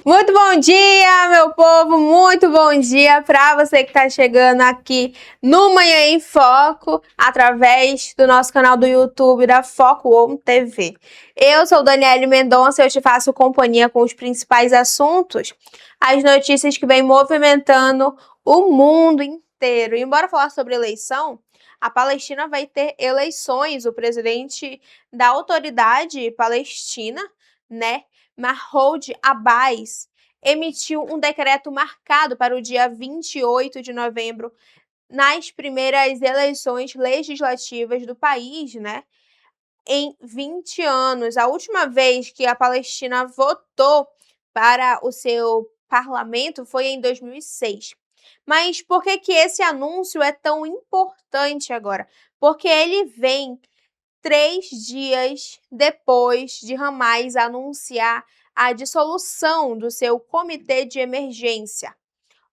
Muito bom dia, meu povo! Muito bom dia para você que está chegando aqui no Manhã em Foco, através do nosso canal do YouTube da Foco Home TV. Eu sou Daniele Mendonça e eu te faço companhia com os principais assuntos, as notícias que vêm movimentando o mundo inteiro. E embora falar sobre eleição, a Palestina vai ter eleições. O presidente da autoridade palestina, né, Mahmoud Abbas, emitiu um decreto marcado para o dia 28 de novembro, nas primeiras eleições legislativas do país, né? Em 20 anos. A última vez que a Palestina votou para o seu parlamento foi em 2006. Mas por que que esse anúncio é tão importante agora? Porque ele vem 3 dias depois de Hamas anunciar a dissolução do seu Comitê de Emergência,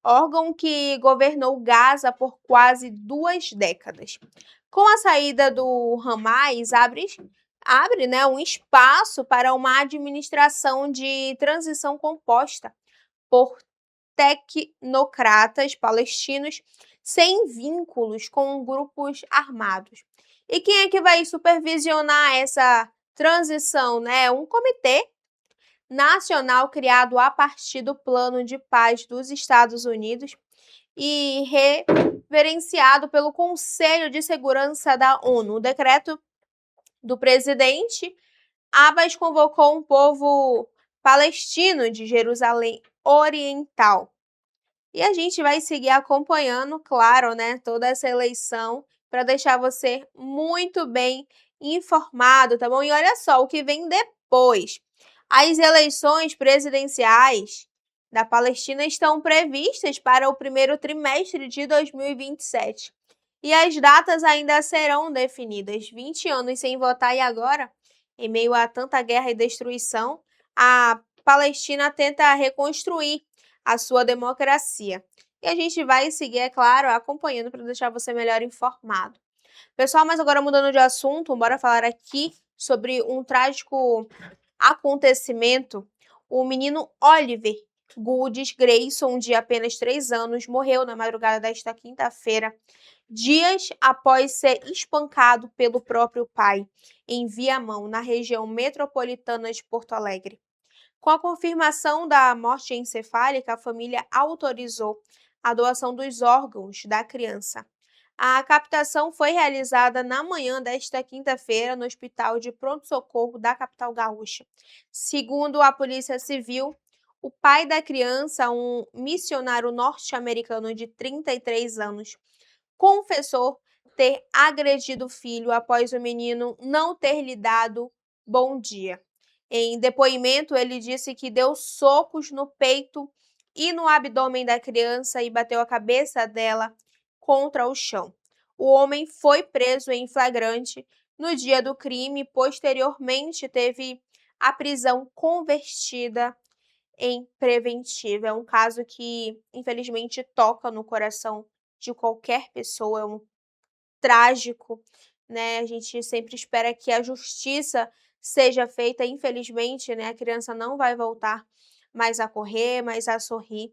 órgão que governou Gaza por quase 2 décadas. Com a saída do Hamas, abre, né, um espaço para uma administração de transição composta por tecnocratas palestinos sem vínculos com grupos armados. E quem é que vai supervisionar essa transição, né? Um comitê nacional criado a partir do Plano de Paz dos Estados Unidos e reverenciado pelo Conselho de Segurança da ONU. O decreto do presidente Abbas convocou um povo palestino de Jerusalém Oriental. E a gente vai seguir acompanhando, claro, né, toda essa eleição para deixar você muito bem informado, tá bom? E olha só o que vem depois. As eleições presidenciais da Palestina estão previstas para o primeiro trimestre de 2027. E as datas ainda serão definidas. 20 anos sem votar e agora, em meio a tanta guerra e destruição, a Palestina tenta reconstruir a sua democracia. E a gente vai seguir, é claro, acompanhando para deixar você melhor informado. Pessoal, mas agora mudando de assunto, bora falar aqui sobre um trágico acontecimento. O menino Oliver Goodes Grayson, de apenas 3 anos, morreu na madrugada desta quinta-feira, dias após ser espancado pelo próprio pai, em Viamão, na região metropolitana de Porto Alegre. Com a confirmação da morte encefálica, a família autorizou a doação dos órgãos da criança. A captação foi realizada na manhã desta quinta-feira no Hospital de Pronto-Socorro da capital gaúcha. Segundo a Polícia Civil, o pai da criança, um missionário norte-americano de 33 anos, confessou ter agredido o filho após o menino não ter lhe dado bom dia. Em depoimento, ele disse que deu socos no peito e no abdômen da criança e bateu a cabeça dela contra o chão. O homem foi preso em flagrante no dia do crime e posteriormente teve a prisão convertida em preventiva. É um caso que, infelizmente, toca no coração de qualquer pessoa, é um trágico, né? A gente sempre espera que a justiça seja feita. Infelizmente, né, a criança não vai voltar mais a correr, mais a sorrir,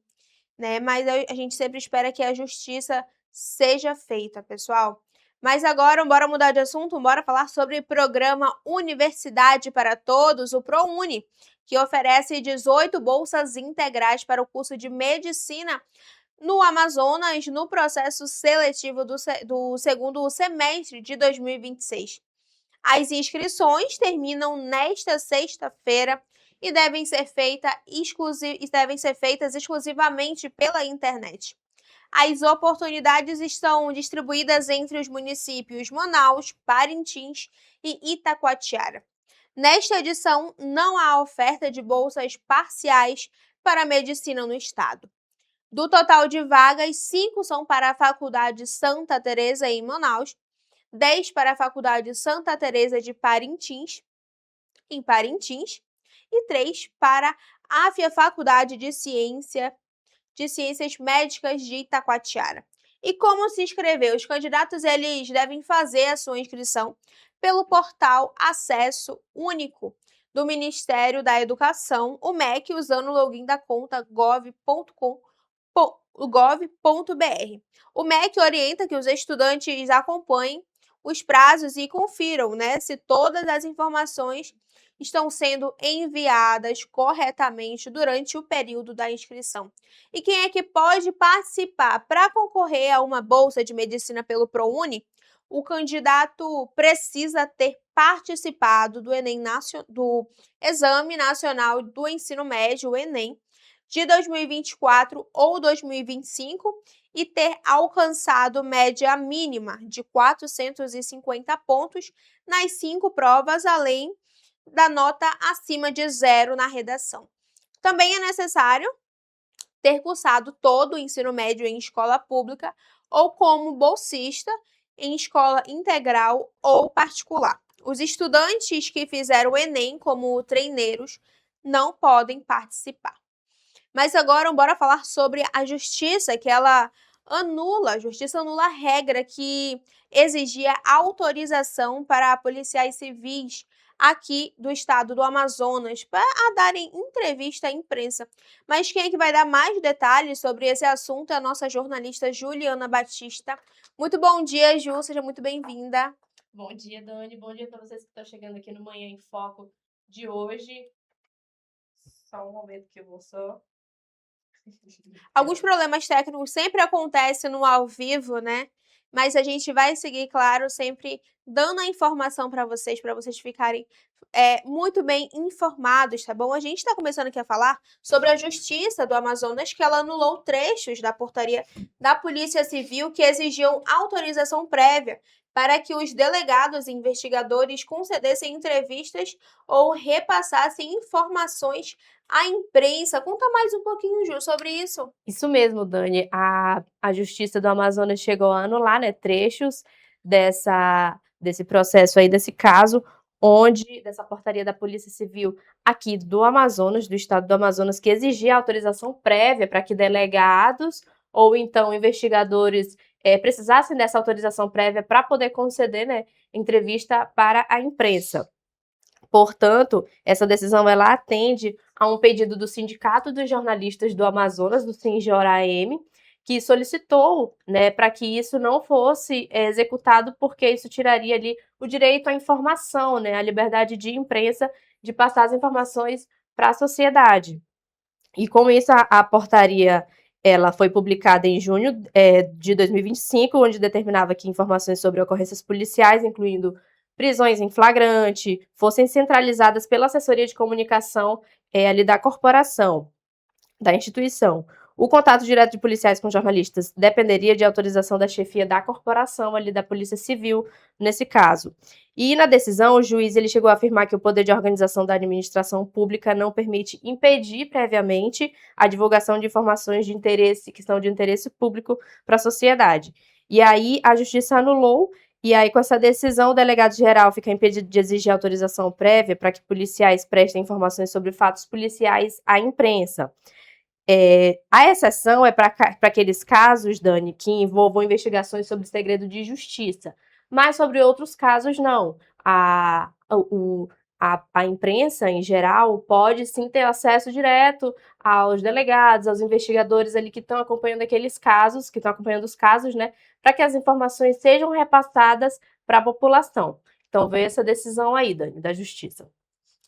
né? Mas a gente sempre espera que a justiça seja feita, pessoal. Mas agora, bora mudar de assunto, bora falar sobre o programa Universidade para Todos, o ProUni, que oferece 18 bolsas integrais para o curso de Medicina no Amazonas, no processo seletivo do segundo semestre de 2026. As inscrições terminam nesta sexta-feira e devem ser feitas exclusivamente pela internet. As oportunidades estão distribuídas entre os municípios Manaus, Parintins e Itacoatiara. Nesta edição, não há oferta de bolsas parciais para a medicina no estado. Do total de vagas, 5 são para a Faculdade Santa Teresa em Manaus, 10 para a Faculdade Santa Teresa de Parintins, em Parintins, e 3 para a Faculdade de Ciências Médicas de Itacoatiara. E como se inscrever? Os candidatos eles devem fazer a sua inscrição pelo portal Acesso Único do Ministério da Educação, o MEC, usando o login da conta gov.br. O MEC orienta que os estudantes acompanhem os prazos e confiram, né, se todas as informações estão sendo enviadas corretamente durante o período da inscrição. E quem é que pode participar para concorrer a uma bolsa de medicina pelo ProUni? O candidato precisa ter participado do do Exame Nacional do Ensino Médio, o Enem, de 2024 ou 2025 e ter alcançado média mínima de 450 pontos nas 5 provas, além da nota acima de 0 na redação. Também é necessário ter cursado todo o ensino médio em escola pública ou como bolsista em escola integral ou particular. Os estudantes que fizeram o Enem como treineiros não podem participar. Mas agora, bora falar sobre a justiça, que a justiça anula a regra que exigia autorização para policiais civis aqui do estado do Amazonas para darem entrevista à imprensa. Mas quem é que vai dar mais detalhes sobre esse assunto é a nossa jornalista Juliana Batista. Muito bom dia, Ju, seja muito bem-vinda. Bom dia, Dani. Bom dia para vocês que estão chegando aqui no Manhã em Foco de hoje. Só um momento que eu vou só... Alguns problemas técnicos sempre acontecem no ao vivo, né? Mas a gente vai seguir, claro, sempre dando a informação para vocês ficarem muito bem informados, tá bom? A gente está começando aqui a falar sobre a Justiça do Amazonas, que ela anulou trechos da portaria da Polícia Civil que exigiam autorização prévia para que os delegados e investigadores concedessem entrevistas ou repassassem informações à imprensa. Conta mais um pouquinho, Ju, sobre isso. Isso mesmo, Dani. A Justiça do Amazonas chegou a anular, né, trechos desse processo aí, desse caso, dessa portaria da Polícia Civil aqui do Amazonas, do estado do Amazonas, que exigia autorização prévia para que delegados ou então investigadores precisassem dessa autorização prévia para poder conceder, né, entrevista para a imprensa. Portanto, essa decisão ela atende a um pedido do Sindicato dos Jornalistas do Amazonas, do SINJOR-AM, que solicitou, né, para que isso não fosse executado, porque isso tiraria ali o direito à informação, né, a liberdade de imprensa de passar as informações para a sociedade. E com isso, a portaria ela foi publicada em junho de 2025, onde determinava que informações sobre ocorrências policiais, incluindo prisões em flagrante, fossem centralizadas pela assessoria de comunicação ali da corporação, da instituição. O contato direto de policiais com jornalistas dependeria de autorização da chefia da corporação, ali da Polícia Civil, nesse caso. E na decisão, o juiz ele chegou a afirmar que o poder de organização da administração pública não permite impedir previamente a divulgação de informações de interesse, que são de interesse público para a sociedade. E aí a justiça anulou. E aí, com essa decisão, o delegado-geral fica impedido de exigir autorização prévia para que policiais prestem informações sobre fatos policiais à imprensa. A exceção é para aqueles casos, Dani, que envolvam investigações sobre segredo de justiça, mas sobre outros casos, não. A imprensa, em geral, pode sim ter acesso direto aos delegados, aos investigadores ali que estão acompanhando aqueles casos, que estão acompanhando os casos, né, para que as informações sejam repassadas para a população. Então, veio essa decisão aí, Dani, da Justiça.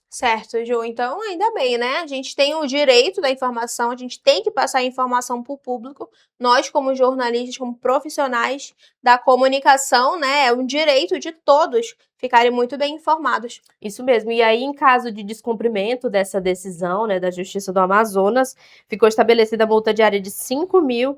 Certo, Ju. Então, ainda bem, né? A gente tem o direito da informação, a gente tem que passar a informação para o público. Nós, como jornalistas, como profissionais da comunicação, né? É um direito de todos ficarem muito bem informados. Isso mesmo. E aí, em caso de descumprimento dessa decisão, né, da Justiça do Amazonas, ficou estabelecida a multa diária de R$ 5.000,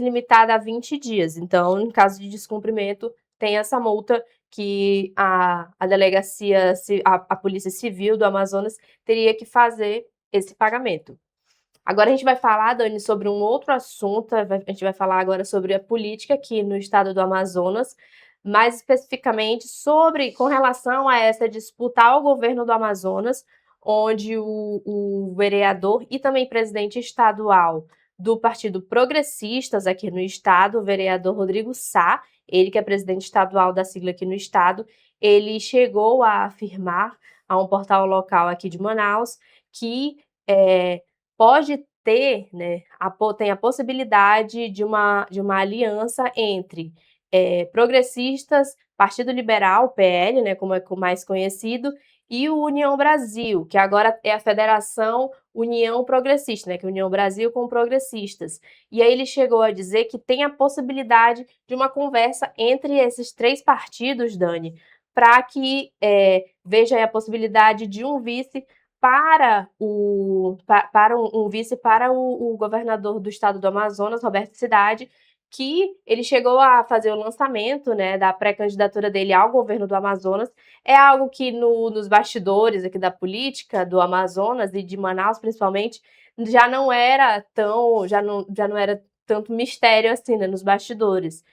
limitada a 20 dias. Então, em caso de descumprimento, tem essa multa que a delegacia, a Polícia Civil do Amazonas teria que fazer esse pagamento. Agora a gente vai falar, Dani, sobre um outro assunto, a gente vai falar agora sobre a política aqui no estado do Amazonas, mais especificamente com relação a essa disputa ao governo do Amazonas, onde o vereador e também presidente estadual do Partido Progressistas aqui no estado, o vereador Rodrigo Sá, ele que é presidente estadual da sigla aqui no estado, ele chegou a afirmar a um portal local aqui de Manaus, que pode ter, né, tem a possibilidade de uma aliança entre progressistas, Partido Liberal, PL, né, como é mais conhecido, e o União Brasil, que agora é a Federação União Progressista, né, que é União Brasil com progressistas. E aí ele chegou a dizer que tem a possibilidade de uma conversa entre esses três partidos, Dani, para que veja aí a possibilidade de um vice para um vice para o governador do estado do Amazonas, Roberto Cidade, que ele chegou a fazer o lançamento, né, da pré-candidatura dele ao governo do Amazonas. É algo que nos bastidores aqui da política do Amazonas e de Manaus, principalmente, já não era tanto mistério assim, né, nos bastidores.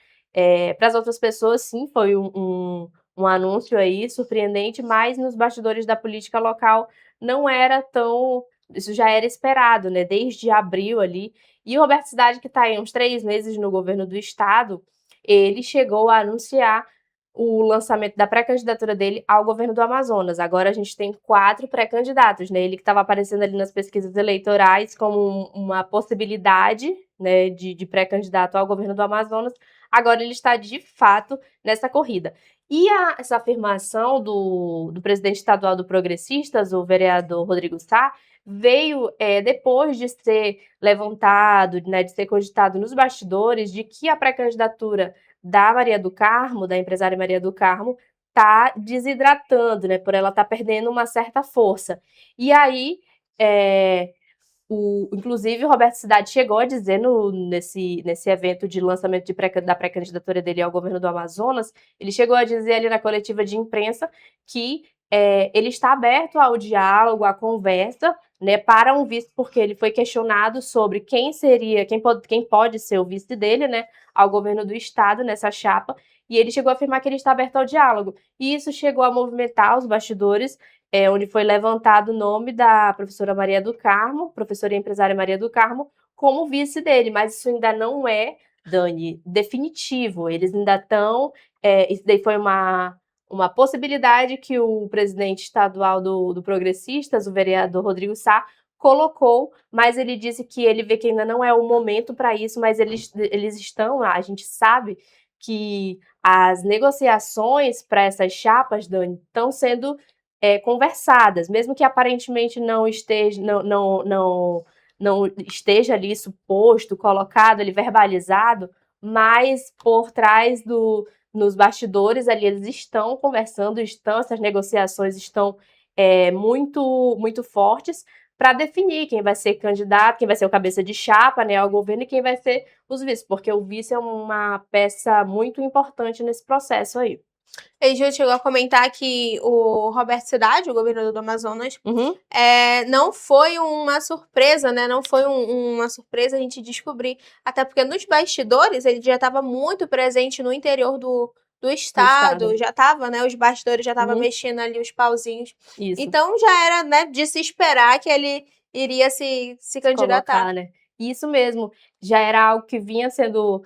Para as outras pessoas, sim, foi um anúncio aí surpreendente, mas nos bastidores da política local não era tão. Isso já era esperado, né? Desde abril ali. E o Roberto Cidade, que está aí uns 3 meses no governo do estado, ele chegou a anunciar o lançamento da pré-candidatura dele ao governo do Amazonas. Agora a gente tem 4 pré-candidatos, né? Ele que estava aparecendo ali nas pesquisas eleitorais como uma possibilidade, né, de pré-candidato ao governo do Amazonas, agora ele está de fato nessa corrida. E essa afirmação do presidente estadual do Progressistas, o vereador Rodrigo Sá, veio depois de ser levantado, né, de ser cogitado nos bastidores, de que a pré-candidatura da Maria do Carmo, da empresária Maria do Carmo, está desidratando, né, por ela estar perdendo uma certa força. E aí, inclusive, o Roberto Cidade chegou a dizer nesse evento de lançamento da pré-candidatura dele ao governo do Amazonas, ele chegou a dizer ali na coletiva de imprensa que ele está aberto ao diálogo, à conversa, né, para um vice, porque ele foi questionado sobre quem pode ser o vice dele, né, ao governo do estado nessa chapa, e ele chegou a afirmar que ele está aberto ao diálogo. E isso chegou a movimentar os bastidores, onde foi levantado o nome da professora Maria do Carmo, professora e empresária Maria do Carmo, como vice dele, mas isso ainda não é, Dani, definitivo. Eles ainda estão. Isso daí foi uma possibilidade que o presidente estadual do Progressistas, o vereador Rodrigo Sá, colocou, mas ele disse que ele vê que ainda não é o momento para isso, mas eles estão, a gente sabe que as negociações para essas chapas, Dani, estão sendo conversadas, mesmo que aparentemente não esteja ali suposto, colocado ali, verbalizado, mas por trás nos bastidores ali eles estão conversando, essas negociações estão muito, muito fortes para definir quem vai ser candidato, quem vai ser o cabeça de chapa, né, ao governo e quem vai ser os vice, porque o vice é uma peça muito importante nesse processo aí. Ele já chegou a comentar que o Roberto Cidade, o governador do Amazonas, não foi uma surpresa, né? Não foi uma surpresa a gente descobrir. Até porque nos bastidores ele já estava muito presente no interior do estado. Já estava, né? Os bastidores já estavam mexendo ali os pauzinhos. Isso. Então já era, né, de se esperar que ele iria se candidatar. Colocar, né? Isso mesmo. Já era algo que vinha sendo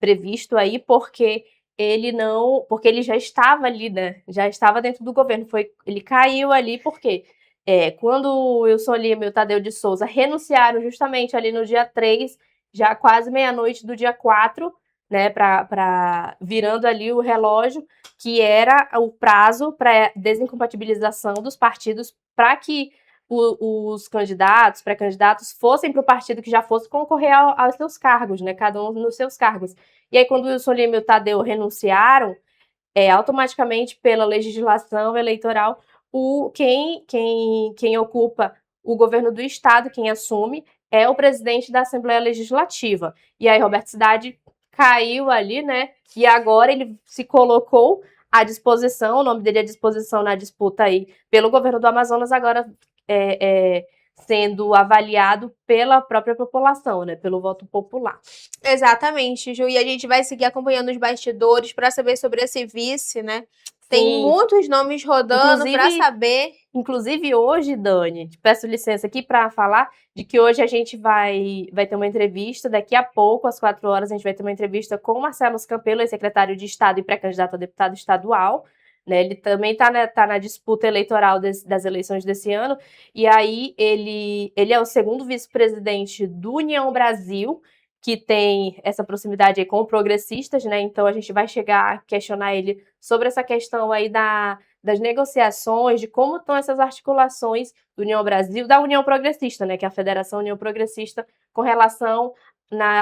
previsto aí, porque ele já estava ali, né? Já estava dentro do governo. Ele caiu ali porque quando o Wilson Lima e o Tadeu de Souza renunciaram justamente ali no dia 3, já quase meia-noite do dia 4, né? Virando ali o relógio, que era o prazo para desincompatibilização dos partidos para que os pré-candidatos, fossem para o partido que já fosse concorrer aos seus cargos, né? Cada um nos seus cargos. E aí, quando o Wilson Lima e o Tadeu renunciaram, automaticamente, pela legislação eleitoral, quem ocupa o governo do Estado, quem assume, é o presidente da Assembleia Legislativa. E aí, Roberto Cidade caiu ali, né? E agora ele se colocou à disposição, o nome dele é à disposição na disputa aí pelo governo do Amazonas, agora sendo avaliado pela própria população, né? Pelo voto popular. Exatamente, Ju. E a gente vai seguir acompanhando os bastidores para saber sobre esse vice, né? Tem muitos nomes rodando para saber. Inclusive hoje, Dani, te peço licença aqui para falar de que hoje a gente vai ter uma entrevista, daqui a pouco, às 4 horas, a gente vai ter uma entrevista com o Marcelo Campelo, secretário de Estado e pré-candidato a deputado estadual, né, ele também tá na disputa eleitoral das eleições desse ano, e aí ele é o segundo vice-presidente do União Brasil, que tem essa proximidade aí com progressistas, né, então a gente vai chegar a questionar ele sobre essa questão aí das negociações, de como estão essas articulações do União Brasil, da União Progressista, né, que é a Federação União Progressista, com relação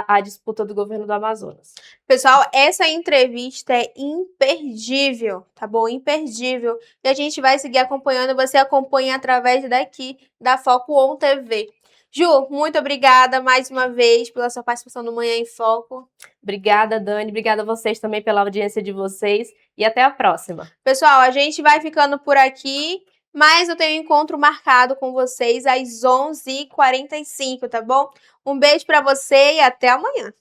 à disputa do governo do Amazonas. Pessoal, essa entrevista é imperdível, tá bom? Imperdível. E a gente vai seguir acompanhando, você acompanha através daqui, da Foco On TV. Ju, muito obrigada mais uma vez pela sua participação no Manhã em Foco. Obrigada, Dani. Obrigada a vocês também pela audiência de vocês. E até a próxima. Pessoal, a gente vai ficando por aqui, mas eu tenho um encontro marcado com vocês às 11h45, tá bom? Um beijo pra você e até amanhã.